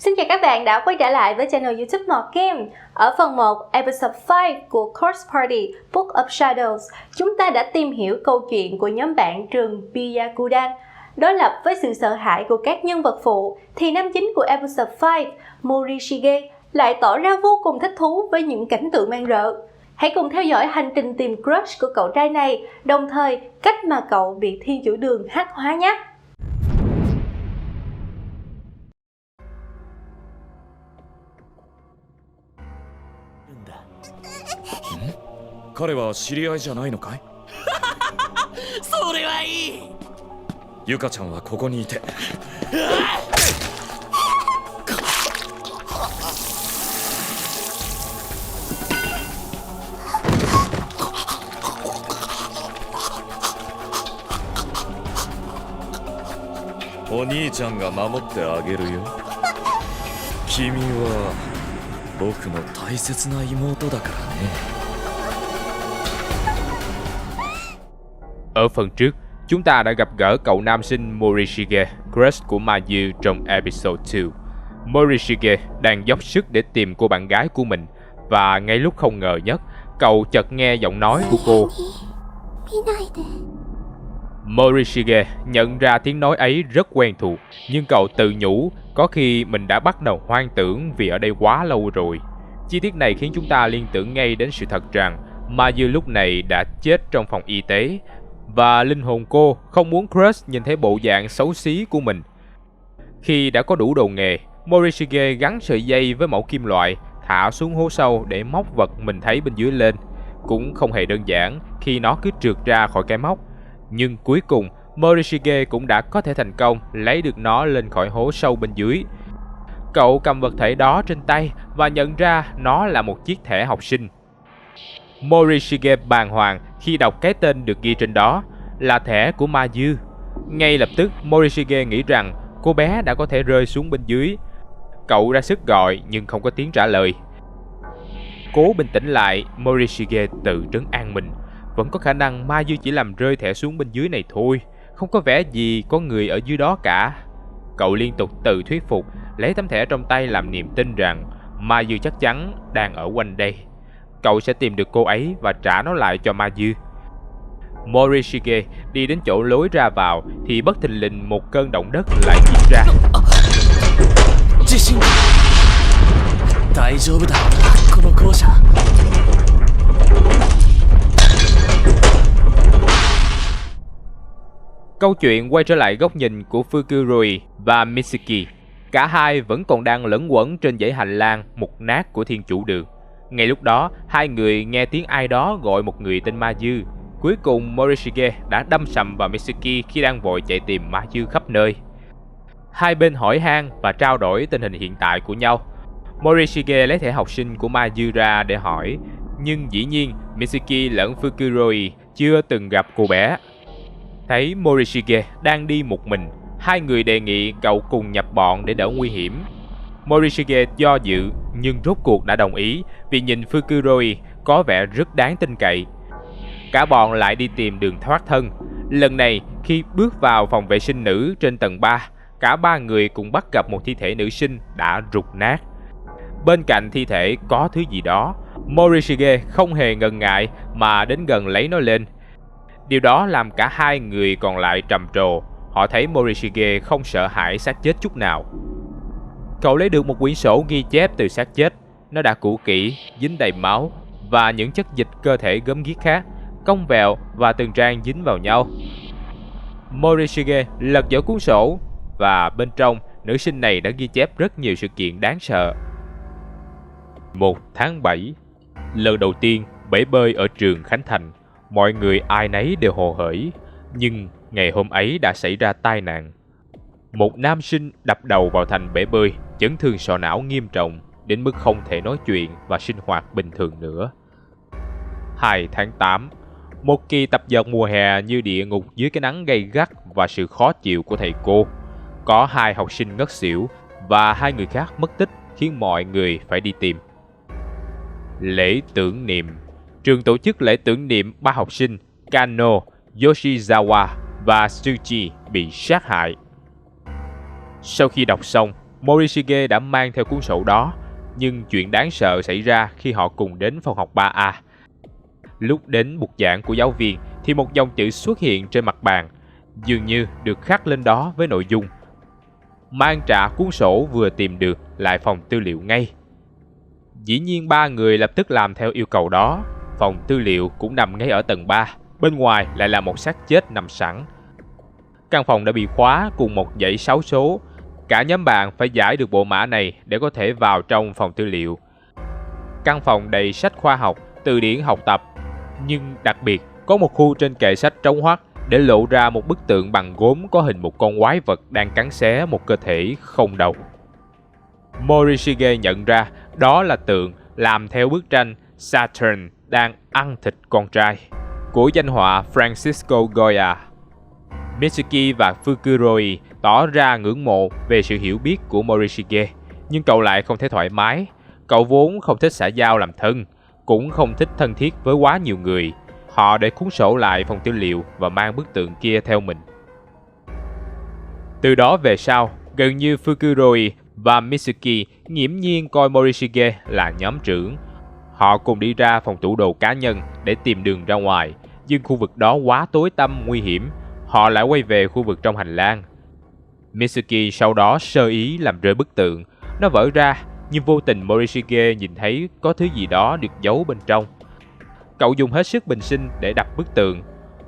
Xin chào các bạn đã quay trở lại với channel YouTube Mọt Game. Ở phần 1, episode 5 của Corpse Party Book of Shadows, chúng ta đã tìm hiểu câu chuyện của nhóm bạn trường Byakudan. Đối lập với sự sợ hãi của các nhân vật phụ, thì nam chính của episode 5, Morishige, lại tỏ ra vô cùng thích thú với những cảnh tượng man rợ. Hãy cùng theo dõi hành trình tìm crush của cậu trai này, đồng thời cách mà cậu bị thiên chủ đường hắc hóa nhé. 彼は知り合いじゃないのかい？それはいい。ゆかちゃんはここにいて。お兄ちゃんが守ってあげるよ。君は僕の大切な妹だからね。 Ở phần trước, chúng ta đã gặp gỡ cậu nam sinh Morishige, crush của Mayu trong episode 2. Morishige đang dốc sức để tìm cô bạn gái của mình, và ngay lúc không ngờ nhất, cậu chợt nghe giọng nói của cô. Morishige nhận ra tiếng nói ấy rất quen thuộc, nhưng cậu tự nhủ có khi mình đã bắt đầu hoang tưởng vì ở đây quá lâu rồi. Chi tiết này khiến chúng ta liên tưởng ngay đến sự thật rằng Mayu lúc này đã chết trong phòng y tế, và linh hồn cô không muốn crush nhìn thấy bộ dạng xấu xí của mình. Khi đã có đủ đồ nghề, Morishige gắn sợi dây với mẩu kim loại, thả xuống hố sâu để móc vật mình thấy bên dưới lên. Cũng không hề đơn giản khi nó cứ trượt ra khỏi cái móc. Nhưng cuối cùng, Morishige cũng đã có thể thành công lấy được nó lên khỏi hố sâu bên dưới. Cậu cầm vật thể đó trên tay và nhận ra nó là một chiếc thẻ học sinh. Morishige bàng hoàng khi đọc cái tên được ghi trên đó là thẻ của Mayu. Ngay lập tức, Morishige nghĩ rằng cô bé đã có thể rơi xuống bên dưới. Cậu ra sức gọi nhưng không có tiếng trả lời. Cố bình tĩnh lại, Morishige tự trấn an mình. Vẫn có khả năng Mayu chỉ làm rơi thẻ xuống bên dưới này thôi. Không có vẻ gì có người ở dưới đó cả. Cậu liên tục tự thuyết phục, lấy tấm thẻ trong tay làm niềm tin rằng Mayu chắc chắn đang ở quanh đây. Cậu sẽ tìm được cô ấy và trả nó lại cho Mayu. Morishige đi đến chỗ lối ra vào thì bất thình lình một cơn động đất lại diễn ra. Câu chuyện quay trở lại góc nhìn của Fukuro và Mitsuki. Cả hai vẫn còn đang lẫn quẩn trên dãy hành lang mục nát của thiên chủ đường. Ngay lúc đó, hai người nghe tiếng ai đó gọi một người tên Mayu. Cuối cùng, Morishige đã đâm sầm vào Mitsuki khi đang vội chạy tìm Mayu khắp nơi. Hai bên hỏi han và trao đổi tình hình hiện tại của nhau. Morishige lấy thẻ học sinh của Mayu ra để hỏi, nhưng dĩ nhiên Mitsuki lẫn Fukuro chưa từng gặp cô bé. Thấy Morishige đang đi một mình, hai người đề nghị cậu cùng nhập bọn để đỡ nguy hiểm. Morishige do dự nhưng rốt cuộc đã đồng ý vì nhìn Fukuro có vẻ rất đáng tin cậy. Cả bọn lại đi tìm đường thoát thân. Lần này khi bước vào phòng vệ sinh nữ trên tầng 3, cả ba người cùng bắt gặp một thi thể nữ sinh đã rục nát. Bên cạnh thi thể có thứ gì đó. Morishige không hề ngần ngại mà đến gần lấy nó lên. Điều đó làm cả hai người còn lại trầm trồ. Họ thấy Morishige không sợ hãi xác chết chút nào. Cậu lấy được một quyển sổ ghi chép từ xác chết. Nó đã cũ kỹ, dính đầy máu và những chất dịch cơ thể gớm ghiếc khác, cong vẹo và từng trang dính vào nhau. Morishige lật dở cuốn sổ và bên trong, nữ sinh này đã ghi chép rất nhiều sự kiện đáng sợ. 1 tháng 7, lần đầu tiên bể bơi ở trường Khánh Thành, mọi người ai nấy đều hồ hởi, nhưng ngày hôm ấy đã xảy ra tai nạn. Một nam sinh đập đầu vào thành bể bơi, chấn thương sọ não nghiêm trọng đến mức không thể nói chuyện và sinh hoạt bình thường nữa. 2 tháng 8, một kỳ tập dượt mùa hè như địa ngục dưới cái nắng gay gắt và sự khó chịu của thầy cô. Có 2 học sinh ngất xỉu và 2 người khác mất tích khiến mọi người phải đi tìm. Lễ tưởng niệm. Trường tổ chức lễ tưởng niệm 3 học sinh Kano, Yoshizawa và Tsuchi bị sát hại. Sau khi đọc xong, Morishige đã mang theo cuốn sổ đó, nhưng chuyện đáng sợ xảy ra khi họ cùng đến phòng học 3A. Lúc đến bục giảng của giáo viên thì một dòng chữ xuất hiện trên mặt bàn, dường như được khắc lên đó với nội dung: mang trả cuốn sổ vừa tìm được lại phòng tư liệu ngay. Dĩ nhiên 3 người lập tức làm theo yêu cầu đó. Phòng tư liệu cũng nằm ngay ở tầng 3, bên ngoài lại là một xác chết nằm sẵn. Căn phòng đã bị khóa cùng một dãy 6 số. Cả nhóm bạn phải giải được bộ mã này để có thể vào trong phòng tư liệu. Căn phòng đầy sách khoa học, từ điển học tập, nhưng đặc biệt có một khu trên kệ sách trống hoắt để lộ ra một bức tượng bằng gốm có hình một con quái vật đang cắn xé một cơ thể không đầu. Morishige nhận ra đó là tượng làm theo bức tranh Saturn đang ăn thịt con trai của danh họa Francisco Goya. Mitsuki và Fukuroi tỏ ra ngưỡng mộ về sự hiểu biết của Morishige, nhưng cậu lại không thể thoải mái. Cậu vốn không thích xã giao làm thân, cũng không thích thân thiết với quá nhiều người. Họ để cuốn sổ lại phòng tư liệu và mang bức tượng kia theo mình. Từ đó về sau, gần như Fukuroi và Mitsuki nghiễm nhiên coi Morishige là nhóm trưởng. Họ cùng đi ra phòng tủ đồ cá nhân để tìm đường ra ngoài, nhưng khu vực đó quá tối tăm nguy hiểm. Họ lại quay về khu vực trong hành lang. Mitsuki sau đó sơ ý làm rơi bức tượng. Nó vỡ ra, nhưng vô tình Morishige nhìn thấy có thứ gì đó được giấu bên trong. Cậu dùng hết sức bình sinh để đập bức tượng.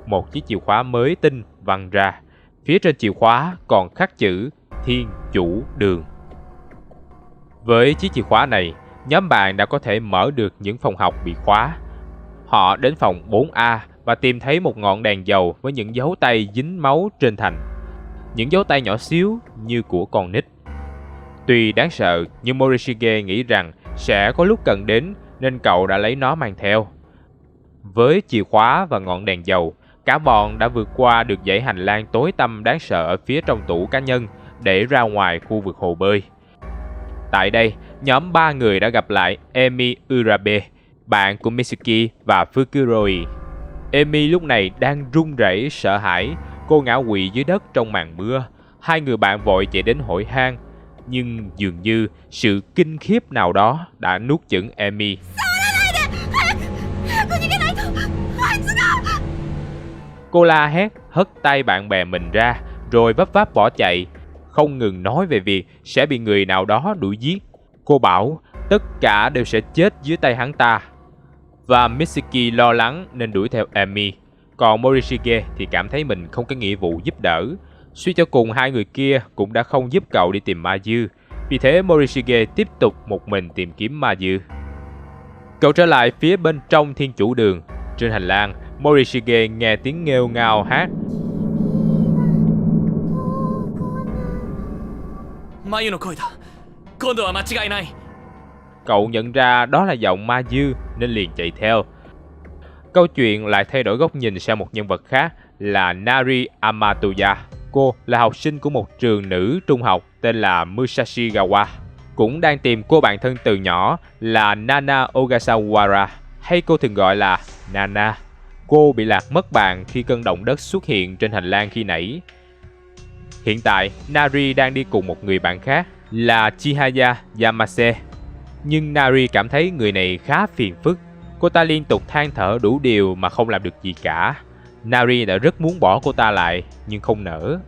Một chiếc chìa khóa mới tinh văng ra. Phía trên chìa khóa còn khắc chữ Thiên Chủ Đường. Với chiếc chìa khóa này, nhóm bạn đã có thể mở được những phòng học bị khóa. Họ đến phòng 4A và tìm thấy một ngọn đèn dầu với những dấu tay dính máu trên thành. Những dấu tay nhỏ xíu như của con nít. Tuy đáng sợ, nhưng Morishige nghĩ rằng sẽ có lúc cần đến nên cậu đã lấy nó mang theo. Với chìa khóa và ngọn đèn dầu, cả bọn đã vượt qua được dãy hành lang tối tăm đáng sợ ở phía trong tủ cá nhân để ra ngoài khu vực hồ bơi. Tại đây, nhóm 3 người đã gặp lại Emi Urabe, bạn của Mitsuki và Fukuroi. Emi lúc này đang run rẩy sợ hãi, cô ngã quỵ dưới đất trong màn mưa. Hai người bạn vội chạy đến hỏi han, nhưng dường như sự kinh khiếp nào đó đã nuốt chửng Emi. Cô la hét, hất tay bạn bè mình ra, rồi vấp váp bỏ chạy, không ngừng nói về việc sẽ bị người nào đó đuổi giết. Cô bảo tất cả đều sẽ chết dưới tay hắn ta. Và Mitsuki lo lắng nên đuổi theo Emi. Còn Morishige thì cảm thấy mình không có nghĩa vụ giúp đỡ. Suy cho cùng hai người kia cũng đã không giúp cậu đi tìm ma dư. Vì thế Morishige tiếp tục một mình tìm kiếm ma dư. Cậu trở lại phía bên trong Thiên Chủ Đường. Trên hành lang, Morishige nghe tiếng nghêu ngao hát. Mayu no koi da. Kondo wa machigai nai. Cậu nhận ra đó là giọng ma dư nên liền chạy theo. Câu chuyện lại thay đổi góc nhìn sang một nhân vật khác là Nari Amatoya. Cô là học sinh của một trường nữ trung học tên là Musashigawa, cũng đang tìm cô bạn thân từ nhỏ là Nana Ogasawara, hay cô thường gọi là Nana. Cô bị lạc mất bạn khi cơn động đất xuất hiện trên hành lang khi nãy. Hiện tại, Nari đang đi cùng một người bạn khác là Chihaya Yamase. Nhưng Nari cảm thấy người này khá phiền phức. Cô ta liên tục than thở đủ điều mà không làm được gì cả. Nari đã rất muốn bỏ cô ta lại, nhưng không nỡ.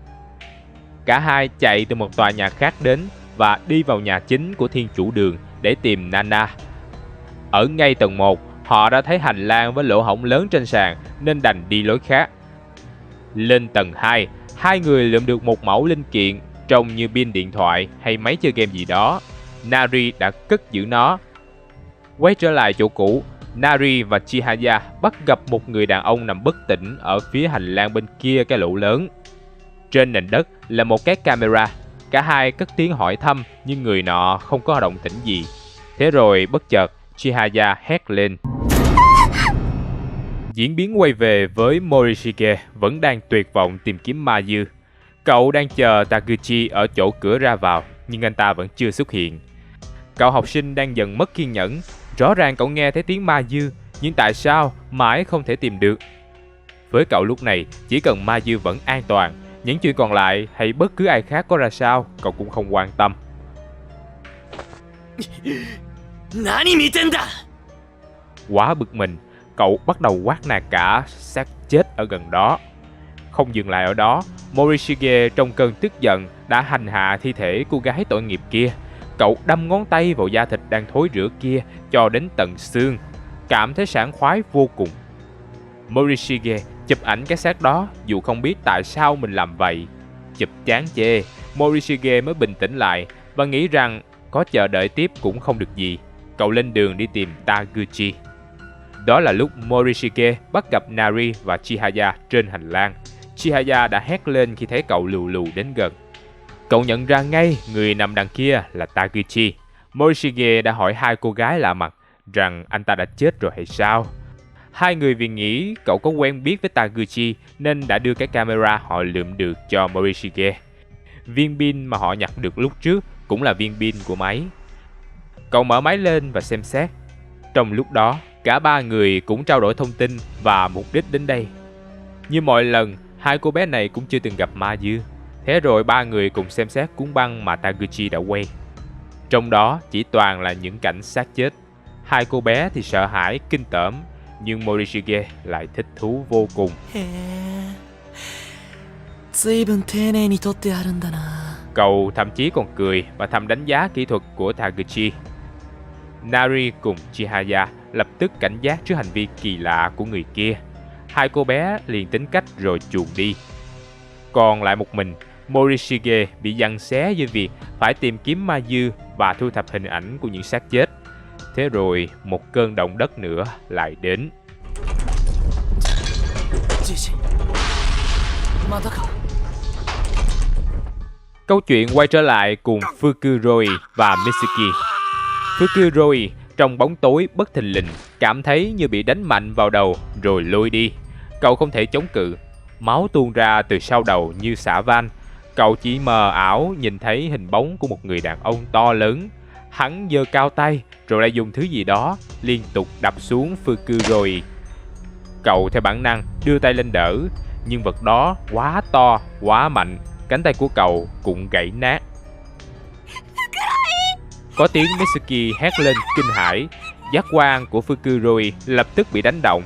Cả hai chạy từ một tòa nhà khác đến và đi vào nhà chính của Thiên Chủ Đường để tìm Nana. Ở ngay tầng 1, họ đã thấy hành lang với lỗ hổng lớn trên sàn nên đành đi lối khác. Lên tầng 2, hai người lượm được một mẩu linh kiện trông như pin điện thoại hay máy chơi game gì đó. Nari đã cất giữ nó. Quay trở lại chỗ cũ, Nari và Chihaya bắt gặp một người đàn ông nằm bất tỉnh ở phía hành lang bên kia cái lỗ lớn. Trên nền đất là một cái camera. Cả hai cất tiếng hỏi thăm nhưng người nọ không có động tĩnh gì. Thế rồi bất chợt Chihaya hét lên. Diễn biến quay về với Morishige vẫn đang tuyệt vọng tìm kiếm ma dư. Cậu đang chờ Taguchi ở chỗ cửa ra vào nhưng anh ta vẫn chưa xuất hiện. Cậu học sinh đang dần mất kiên nhẫn. Rõ ràng cậu nghe thấy tiếng ma dư, nhưng tại sao mãi không thể tìm được? Với cậu lúc này, chỉ cần ma dư vẫn an toàn, những chuyện còn lại hay bất cứ ai khác có ra sao, cậu cũng không quan tâm. 何見てんだ。 Quá bực mình, cậu bắt đầu quát nạt cả xác chết ở gần đó. Không dừng lại ở đó, Morishige trong cơn tức giận đã hành hạ thi thể cô gái tội nghiệp kia. Cậu đâm ngón tay vào da thịt đang thối rữa kia cho đến tận xương, cảm thấy sảng khoái vô cùng. Morishige chụp ảnh cái xác đó dù không biết tại sao mình làm vậy. Chụp chán chê, Morishige mới bình tĩnh lại và nghĩ rằng có chờ đợi tiếp cũng không được gì. Cậu lên đường đi tìm Taguchi. Đó là lúc Morishige bắt gặp Nari và Chihaya trên hành lang. Chihaya đã hét lên khi thấy cậu lù lù đến gần. Cậu nhận ra ngay người nằm đằng kia là Taguchi. Morishige đã hỏi hai cô gái lạ mặt rằng anh ta đã chết rồi hay sao. Hai người vì nghĩ cậu có quen biết với Taguchi nên đã đưa cái camera họ lượm được cho Morishige. Viên pin mà họ nhặt được lúc trước cũng là viên pin của máy. Cậu mở máy lên và xem xét. Trong lúc đó, cả ba người cũng trao đổi thông tin và mục đích đến đây. Như mọi lần, hai cô bé này cũng chưa từng gặp Ma Dư. Thế rồi ba người cùng xem xét cuốn băng mà Taguchi đã quay. Trong đó chỉ toàn là những cảnh xác chết. Hai cô bé thì sợ hãi, kinh tởm, nhưng Morishige lại thích thú vô cùng. へえ、随分丁寧に撮ってあるんだな。 Cậu thậm chí còn cười và thầm đánh giá kỹ thuật của Taguchi. Nari cùng Chihaya lập tức cảnh giác trước hành vi kỳ lạ của người kia. Hai cô bé liền tính cách rồi chuồn đi. Còn lại một mình, Morishige bị giằng xé với việc phải tìm kiếm Ma Dư và thu thập hình ảnh của những xác chết. Thế rồi một cơn động đất nữa lại đến. じいじ、またか。 Câu chuyện quay trở lại cùng Fukuroi và Mitsuki. Fukuroi trong bóng tối bất thình lình cảm thấy như bị đánh mạnh vào đầu rồi lôi đi. Cậu không thể chống cự. Máu tuôn ra từ sau đầu như xả van. Cậu chỉ mờ ảo nhìn thấy hình bóng của một người đàn ông to lớn. Hắn giơ cao tay rồi lại dùng thứ gì đó liên tục đập xuống Fukuroi. Cậu theo bản năng đưa tay lên đỡ, nhưng vật đó quá to, quá mạnh, cánh tay của cậu cũng gãy nát. Có tiếng Mitsuki hét lên kinh hãi. Giác quan của Fukuroi lập tức bị đánh động.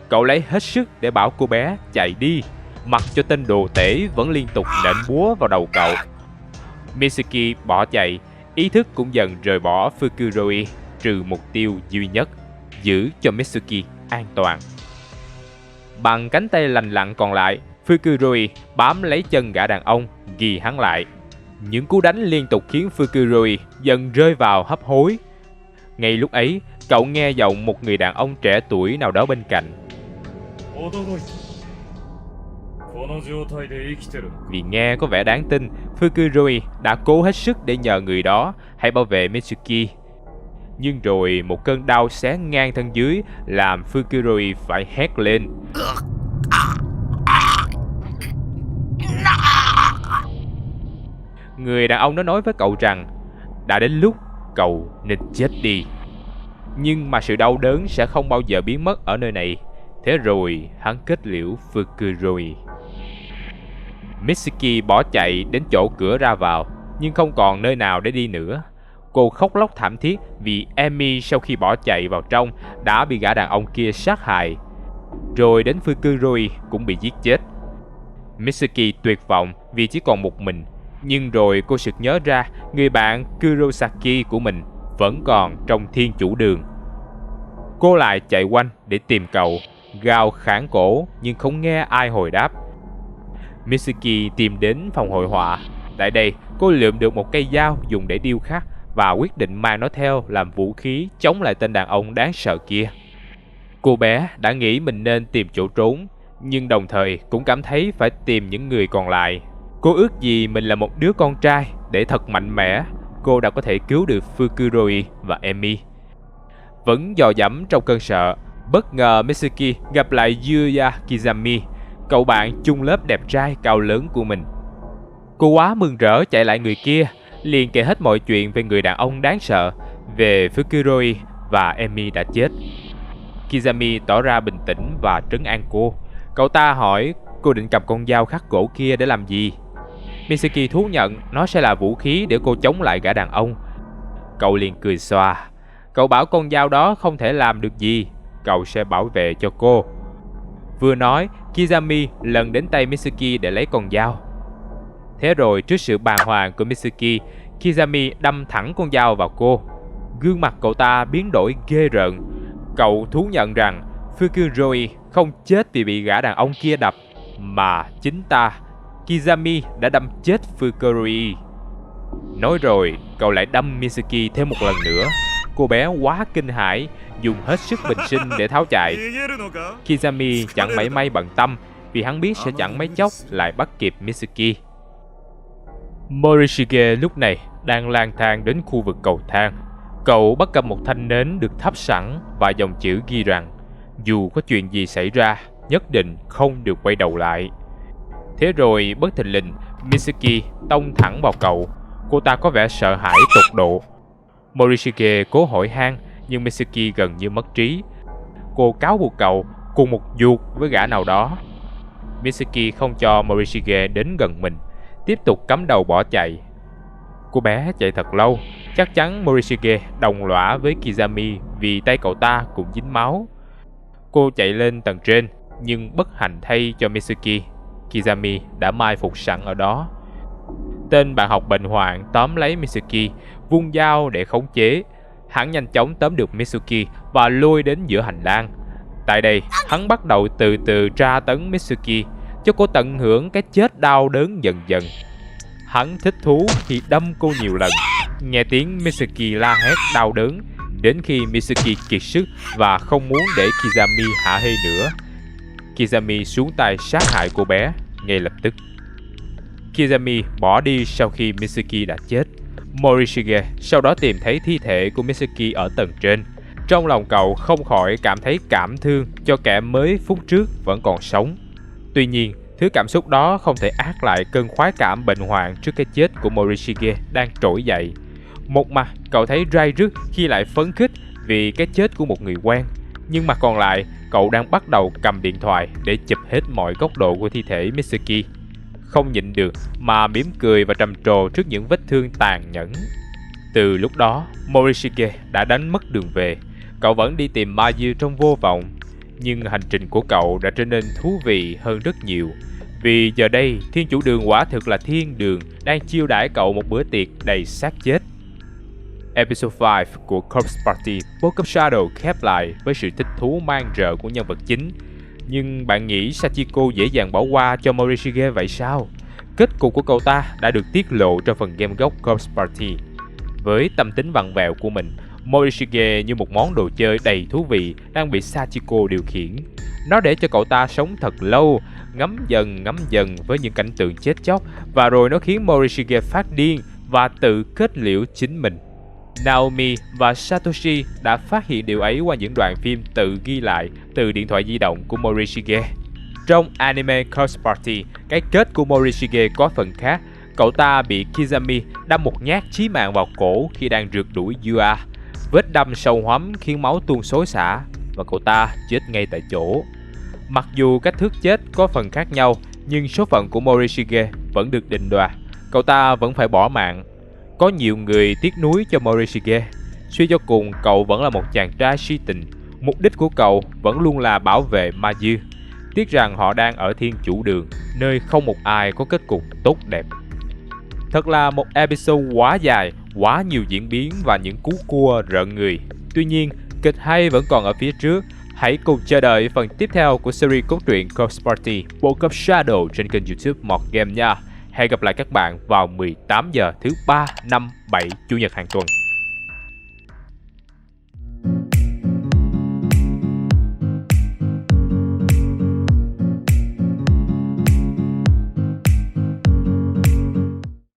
Cậu lấy hết sức để bảo cô bé chạy đi, mặc cho tên đồ tể vẫn liên tục nện búa vào đầu cậu. Mitsuki bỏ chạy, ý thức cũng dần rời bỏ Fukuroi, trừ mục tiêu duy nhất, giữ cho Mitsuki an toàn. Bằng cánh tay lành lặn còn lại, Fukuroi bám lấy chân gã đàn ông, ghi hắn lại. Những cú đánh liên tục khiến Fukuroi dần rơi vào hấp hối. Ngay lúc ấy, cậu nghe giọng một người đàn ông trẻ tuổi nào đó bên cạnh. Vì nghe có vẻ đáng tin, Fukuroi đã cố hết sức để nhờ người đó hãy bảo vệ Mitsuki. Nhưng rồi một cơn đau xé ngang thân dưới làm Fukuroi phải hét lên. Người đàn ông đó nói với cậu rằng đã đến lúc cậu nên chết đi. Nhưng mà sự đau đớn sẽ không bao giờ biến mất ở nơi này. Thế rồi hắn kết liễu Fukuroi. Mitsuki bỏ chạy đến chỗ cửa ra vào, nhưng không còn nơi nào để đi nữa. Cô khóc lóc thảm thiết vì Emi sau khi bỏ chạy vào trong đã bị gã đàn ông kia sát hại. Rồi đến Fukuroi cũng bị giết chết. Mitsuki tuyệt vọng vì chỉ còn một mình. Nhưng rồi cô sực nhớ ra người bạn Kurosaki của mình vẫn còn trong thiên chủ đường. Cô lại chạy quanh để tìm cậu, gào khản cổ nhưng không nghe ai hồi đáp. Mitsuki tìm đến phòng hội họa. Tại đây cô lượm được một cây dao dùng để điêu khắc và quyết định mang nó theo làm vũ khí chống lại tên đàn ông đáng sợ kia. Cô bé đã nghĩ mình nên tìm chỗ trốn, nhưng đồng thời cũng cảm thấy phải tìm những người còn lại. Cô ước gì mình là một đứa con trai để thật mạnh mẽ, cô đã có thể cứu được Fukuroi và Emi. Vẫn dò dẫm trong cơn sợ, bất ngờ Mitsuki gặp lại Yuya Kizami, cậu bạn chung lớp đẹp trai cao lớn của mình. Cô quá mừng rỡ chạy lại người kia, liền kể hết mọi chuyện về người đàn ông đáng sợ, về Fukuroi và Emi đã chết. Kizami tỏ ra bình tĩnh và trấn an cô. Cậu ta hỏi cô định cầm con dao khắc gỗ kia để làm gì. Mitsuki thú nhận nó sẽ là vũ khí để cô chống lại gã đàn ông. Cậu liền cười xòa. Cậu bảo con dao đó không thể làm được gì, cậu sẽ bảo vệ cho cô. Vừa nói, Kizami lần đến tay Mitsuki để lấy con dao. Thế rồi trước sự bàng hoàng của Mitsuki, Kizami đâm thẳng con dao vào cô. Gương mặt cậu ta biến đổi ghê rợn. Cậu thú nhận rằng Fukuroi không chết vì bị gã đàn ông kia đập, mà chính Kizami đã đâm chết Fukuroi. Nói rồi, cậu lại đâm Mitsuki thêm một lần nữa. Cô bé quá kinh hãi, dùng hết sức bình sinh để tháo chạy. Kizami chẳng mảy may bận tâm, vì hắn biết sẽ chẳng mấy chốc lại bắt kịp Mitsuki. Morishige lúc này đang lang thang đến khu vực cầu thang. Cậu bắt gặp một thanh nến được thắp sẵn và dòng chữ ghi rằng dù có chuyện gì xảy ra, nhất định không được quay đầu lại. Thế rồi bất thình lình, Mitsuki tông thẳng vào cậu. Cô ta có vẻ sợ hãi tột độ. Morishige cố hỏi han, nhưng Mitsuki gần như mất trí. Cô cáo buộc cậu cùng một ruột với gã nào đó. Mitsuki không cho Morishige đến gần mình, tiếp tục cắm đầu bỏ chạy. Cô bé chạy thật lâu, chắc chắn Morishige đồng lõa với Kizami vì tay cậu ta cũng dính máu. Cô chạy lên tầng trên, nhưng bất hạnh thay cho Mitsuki, Kizami đã mai phục sẵn ở đó. Tên bạn học bệnh hoạn tóm lấy Mitsuki, vung dao để khống chế. Hắn nhanh chóng tóm được Mitsuki và lôi đến giữa hành lang. Tại đây, hắn bắt đầu từ từ tra tấn Mitsuki, cho cô tận hưởng cái chết đau đớn dần dần. Hắn thích thú khi đâm cô nhiều lần, nghe tiếng Mitsuki la hét đau đớn, đến khi Mitsuki kiệt sức và không muốn để Kizami hả hê nữa. Kizami xuống tay sát hại cô bé ngay lập tức. Kizami bỏ đi sau khi Mitsuki đã chết. Morishige sau đó tìm thấy thi thể của Mitsuki ở tầng trên. Trong lòng cậu không khỏi cảm thấy cảm thương cho kẻ mới phút trước vẫn còn sống. Tuy nhiên, thứ cảm xúc đó không thể át lại cơn khoái cảm bệnh hoạn trước cái chết của Morishige đang trỗi dậy. Một mặt, cậu thấy rai rứt khi lại phấn khích vì cái chết của một người quen. Nhưng mặt còn lại, cậu đang bắt đầu cầm điện thoại để chụp hết mọi góc độ của thi thể Mitsuki. Không nhịn được mà mỉm cười và trầm trồ trước những vết thương tàn nhẫn. Từ lúc đó, Morishige đã đánh mất đường về. Cậu vẫn đi tìm Mayu trong vô vọng. Nhưng hành trình của cậu đã trở nên thú vị hơn rất nhiều. Vì giờ đây, thiên chủ đường quả thực là thiên đường đang chiêu đãi cậu một bữa tiệc đầy xác chết. Episode 5 của Corpse Party Book of Shadow khép lại với sự thích thú man rợ của nhân vật chính. Nhưng bạn nghĩ Sachiko dễ dàng bỏ qua cho Morishige vậy sao? Kết cục của cậu ta đã được tiết lộ trong phần game gốc Corpse Party. Với tâm tính vặn vẹo của mình, Morishige như một món đồ chơi đầy thú vị đang bị Sachiko điều khiển. Nó để cho cậu ta sống thật lâu, ngắm dần với những cảnh tượng chết chóc, và rồi nó khiến Morishige phát điên và tự kết liễu chính mình. Naomi và Satoshi đã phát hiện điều ấy qua những đoạn phim tự ghi lại từ điện thoại di động của Morishige. Trong anime Corpse Party, cái kết của Morishige có phần khác. Cậu ta bị Kizami đâm một nhát chí mạng vào cổ khi đang rượt đuổi Yua. Vết đâm sâu hoắm khiến máu tuôn xối xả và cậu ta chết ngay tại chỗ. Mặc dù cách thức chết có phần khác nhau, nhưng số phận của Morishige vẫn được định đoạt. Cậu ta vẫn phải bỏ mạng. Có nhiều người tiếc nuối cho Morishige. Suy cho cùng, cậu vẫn là một chàng trai si tình. Mục đích của cậu vẫn luôn là bảo vệ Mayu. Tiếc rằng họ đang ở thiên chủ đường, nơi không một ai có kết cục tốt đẹp. Thật là một episode quá dài, quá nhiều diễn biến và những cú cua rợn người. Tuy nhiên, kịch hay vẫn còn ở phía trước. Hãy cùng chờ đợi phần tiếp theo của series cốt truyện Corpse Party Book of Shadow trên kênh YouTube Mọt Game nha. Hẹn gặp lại các bạn vào 18 giờ thứ 3, 5, 7 Chủ nhật hàng tuần.